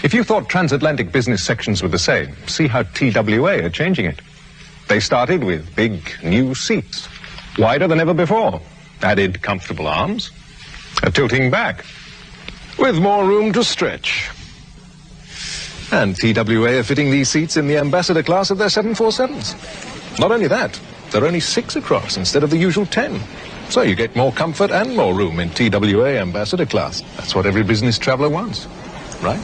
If you thought transatlantic business sections were the same, see how TWA are changing it. They started with big new seats, wider than ever before, added comfortable arms, a tilting back, with more room to stretch. And TWA are fitting these seats in the ambassador class of their 747s. Not only that, there are only 6 across instead of the usual 10. So you get more comfort and more room in TWA ambassador class. That's what every business traveler wants, right?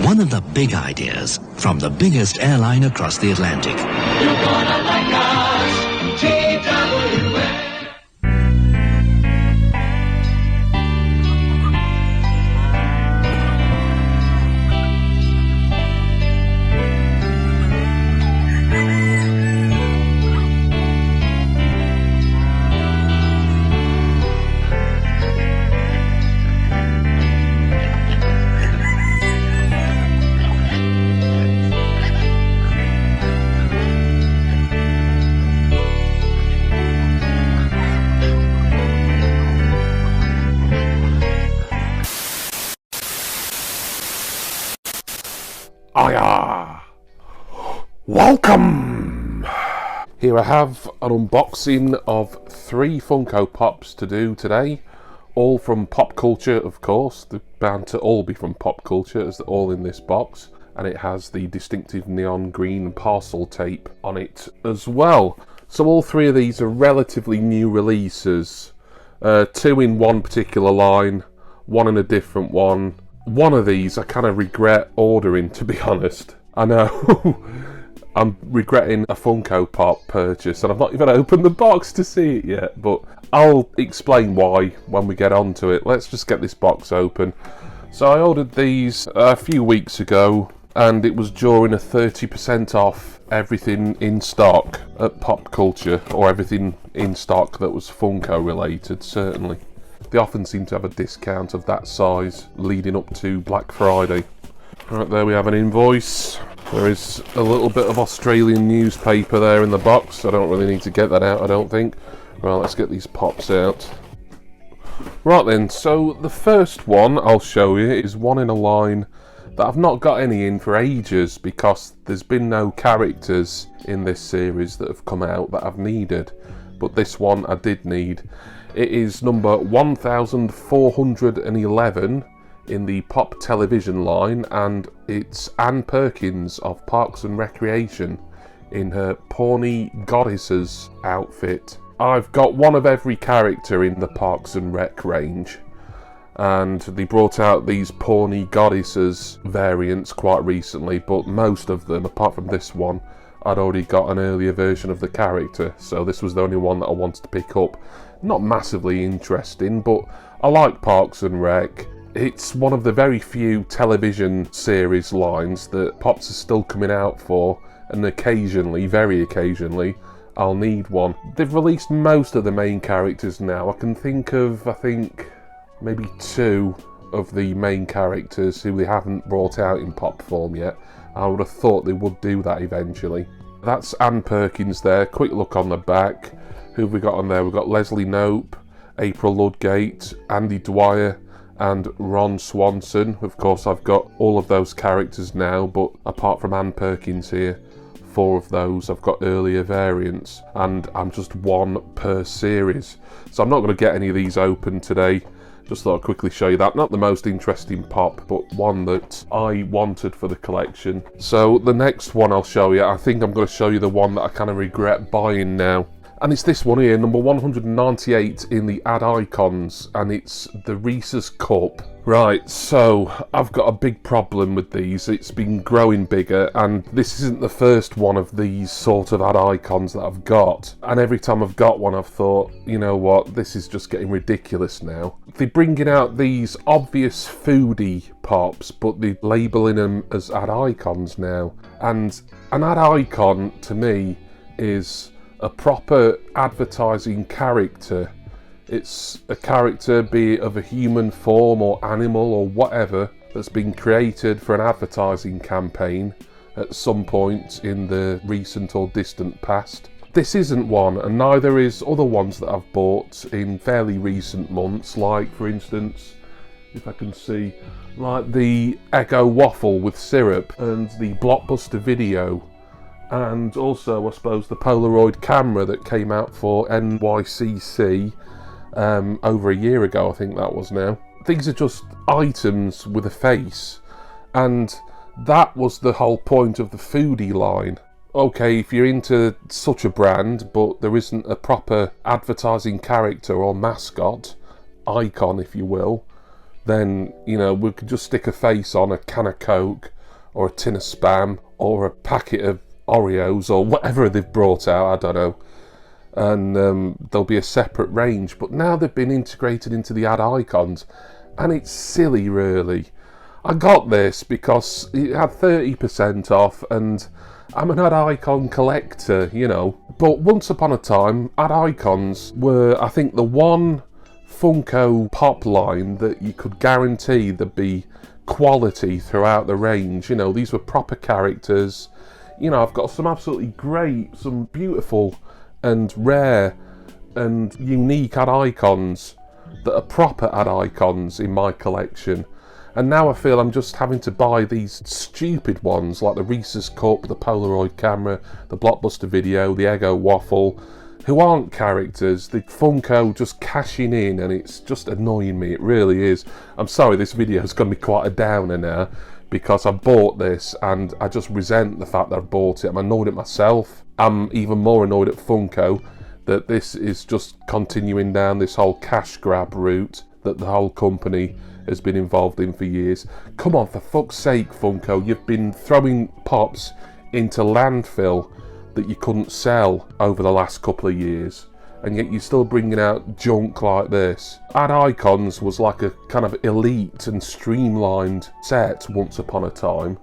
One of the big ideas from the biggest airline across the Atlantic. You're gonna like us, TWA. Welcome! Here I have an unboxing of 3 Funko Pops to do today, all from PopCultcha, of course. They're bound to all be from PopCultcha as they're all in this box, and it has the distinctive neon green parcel tape on it as well. So all 3 of these are relatively new releases, 2 in one particular line, 1 in a different one. One of these I kind of regret ordering, to be honest. I know. I'm regretting a Funko Pop purchase, and I've not even opened the box to see it yet, but I'll explain why when we get onto it. Let's just get this box open. So I ordered these a few weeks ago, and it was during a 30% off everything in stock at PopCultcha, or everything in stock that was Funko related, certainly. They often seem to have a discount of that size leading up to Black Friday. Right, there we have an invoice. There is a little bit of Australian newspaper there in the box. I don't really need to get that out, I don't think. Right, let's get these pops out. Right then, so the first one I'll show you is one in a line that I've not got any in for ages because there's been no characters in this series that have come out that I've needed. But this one I did need. It is number 1411 in the Pop Television line, and it's Ann Perkins of Parks and Recreation in her Pawnee Goddesses outfit. I've got one of every character in the Parks and Rec range, and they brought out these Pawnee Goddesses variants quite recently, but most of them, apart from this one, I'd already got an earlier version of the character, so this was the only one that I wanted to pick up. Not massively interesting, but I like Parks and Rec. It's one of the very few television series lines that Pops are still coming out for, and occasionally, very occasionally, I'll need one. They've released most of the main characters now. I can think of, maybe 2 of the main characters who they haven't brought out in Pop form yet. I would have thought they would do that eventually. That's Ann Perkins there. Quick look on the back. Who have we got on there? We've got Leslie Knope, April Ludgate, Andy Dwyer, and Ron Swanson. Of course, I've got all of those characters now, but apart from Ann Perkins here, 4 of those I've got earlier variants, and I'm just 1 per series. So I'm not going to get any of these open today. Just thought I'd quickly show you that. Not the most interesting pop, but one that I wanted for the collection. So the next one I'll show you, I think I'm going to show you the one that I kind of regret buying now. And it's this one here, number 198 in the Add Icons, and it's the Reese's Cup. Right, so I've got a big problem with these. It's been growing bigger, and this isn't the first one of these sort of Add Icons that I've got. And every time I've got one, I've thought, you know what, this is just getting ridiculous now. They're bringing out these obvious foodie pops, but they're labelling them as Add Icons now. And an Add Icon, to me, is a proper advertising character. It's a character, be it of a human form or animal or whatever, that's been created for an advertising campaign at some point in the recent or distant past. This isn't one, and neither is other ones that I've bought in fairly recent months, like, for instance, if I can see, like the Eggo waffle with syrup and the Blockbuster video, and also I suppose the Polaroid camera that came out for NYCC over a year ago, I think that was now. These are just items with a face, and that was the whole point of the foodie line. Okay, if you're into such a brand, but there isn't a proper advertising character or mascot, icon if you will, then, you know, we could just stick a face on a can of Coke or a tin of Spam or a packet of Oreos or whatever they've brought out, I don't know. And there'll be a separate range. But now they've been integrated into the ad icons, and it's silly really. I got this because it had 30% off, and I'm an ad icon collector, you know. But once upon a time, ad icons were, I think, the one Funko Pop line that you could guarantee there'd be quality throughout the range. You know, these were proper characters. You know, I've got some absolutely great, some beautiful and rare and unique ad icons that are proper ad icons in my collection. And now I feel I'm just having to buy these stupid ones like the Reese's Cup, the Polaroid camera, the Blockbuster video, the Eggo waffle, who aren't characters. The Funko just cashing in, and it's just annoying me, it really is. I'm sorry, this video is going to be quite a downer now, because I bought this and I just resent the fact that I bought it. I'm annoyed at myself. I'm even more annoyed at Funko that this is just continuing down this whole cash grab route that the whole company has been involved in for years. Come on, for fuck's sake, Funko, you've been throwing pops into landfill that you couldn't sell over the last couple of years, and yet you're still bringing out junk like this. Ad Icons was like a kind of elite and streamlined set once upon a time.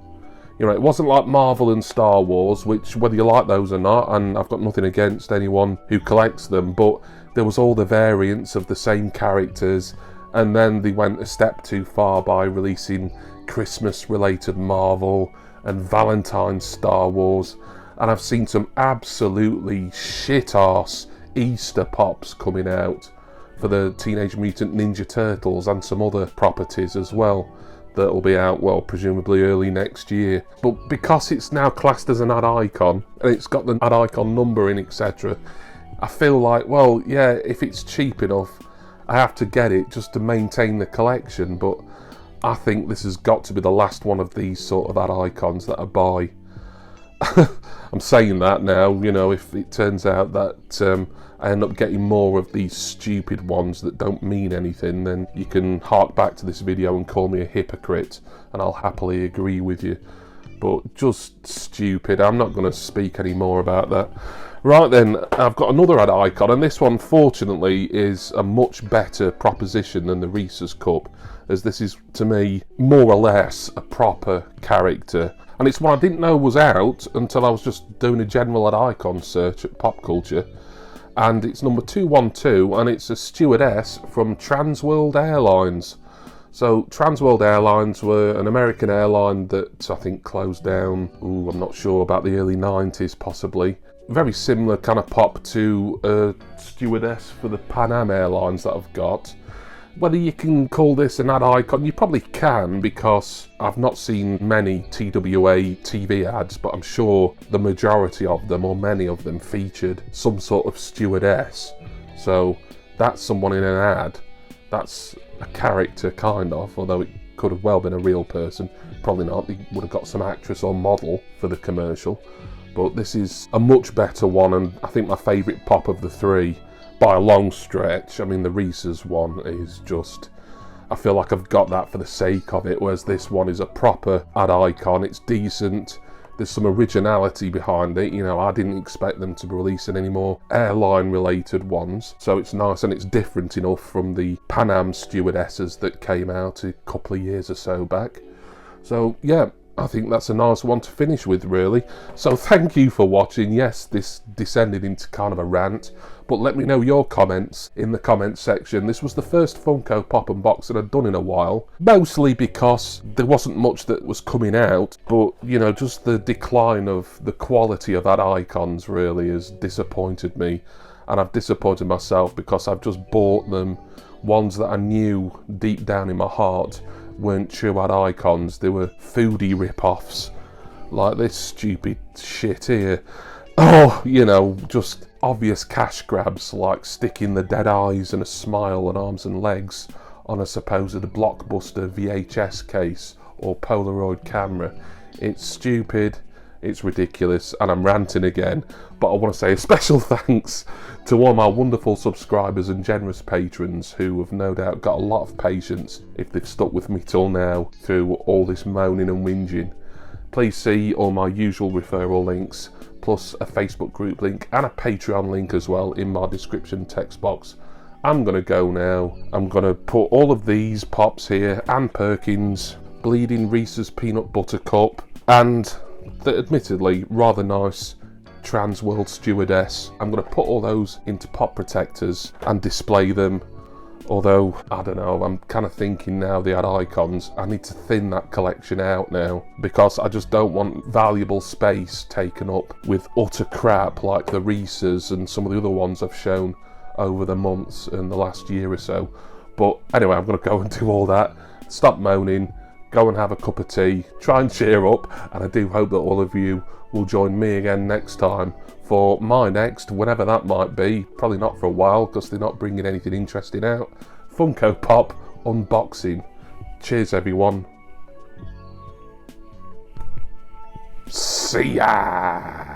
You know, it wasn't like Marvel and Star Wars, which, whether you like those or not, and I've got nothing against anyone who collects them, but there was all the variants of the same characters, and then they went a step too far by releasing Christmas-related Marvel and Valentine's Star Wars, and I've seen some absolutely shit-arse Easter pops coming out for the Teenage Mutant Ninja Turtles and some other properties as well that'll be out, well, presumably early next year. But because it's now classed as an ad icon and it's got the ad icon number in, etc., I feel like, well, yeah, if it's cheap enough, I have to get it just to maintain the collection. But I think this has got to be the last one of these sort of ad icons that I buy. I'm saying that now, you know, if it turns out that I end up getting more of these stupid ones that don't mean anything, then you can hark back to this video and call me a hypocrite, and I'll happily agree with you. But just stupid. I'm not going to speak any more about that. Right then, I've got another ad icon, and this one, fortunately, is a much better proposition than the Reese's Cup, as this is, to me, more or less a proper character. And it's one I didn't know was out until I was just doing a general ad icon search at PopCultcha. And it's number 212, and it's a stewardess from Transworld Airlines. So Transworld Airlines were an American airline that I think closed down, I'm not sure, about the early 90s possibly. Very similar kind of pop to a stewardess for the Pan Am Airlines that I've got. Whether you can call this an ad icon, you probably can, because I've not seen many TWA TV ads, but I'm sure the majority of them, or many of them, featured some sort of stewardess. So that's someone in an ad. That's a character, kind of, although it could have well been a real person. Probably not. They would have got some actress or model for the commercial. But this is a much better one, and I think my favourite pop of the three. By a long stretch. I mean, the Reese's one is just, I feel like I've got that for the sake of it, whereas this one is a proper ad icon. It's decent, there's some originality behind it. You know, I didn't expect them to be releasing any more airline related ones, so it's nice, and it's different enough from the Pan Am stewardesses that came out a couple of years or so back. So yeah, I think that's a nice one to finish with, really. So thank you for watching. Yes, this descended into kind of a rant, but let me know your comments in the comments section. This was the first Funko Pop and Box that I'd done in a while, mostly because there wasn't much that was coming out, but, you know, just the decline of the quality of ad icons really has disappointed me, and I've disappointed myself because I've just bought them ones that I knew deep down in my heart weren't true ad icons. They were foodie rip-offs, like this stupid shit here. Oh, you know, just obvious cash grabs, like sticking the dead eyes and a smile and arms and legs on a supposed blockbuster VHS case or Polaroid camera. It's stupid, it's ridiculous, and I'm ranting again, but I want to say a special thanks to all my wonderful subscribers and generous patrons who have no doubt got a lot of patience if they've stuck with me till now through all this moaning and whinging. Please see all my usual referral links, plus a Facebook group link and a Patreon link as well in my description text box. I'm going to go now. I'm going to put all of these pops here, Ann Perkins, Bleeding Reese's Peanut Butter Cup, and the admittedly rather nice Trans World Stewardess. I'm going to put all those into pop protectors and display them. Although, I don't know, I'm kind of thinking now they had icons, I need to thin that collection out now, because I just don't want valuable space taken up with utter crap like the Reese's and some of the other ones I've shown over the months and the last year or so. But anyway, I'm going to go and do all that, stop moaning, go and have a cup of tea, try and cheer up, and I do hope that all of you will join me again next time for my next, whenever that might be, probably not for a while because they're not bringing anything interesting out, Funko Pop unboxing. Cheers everyone. See ya!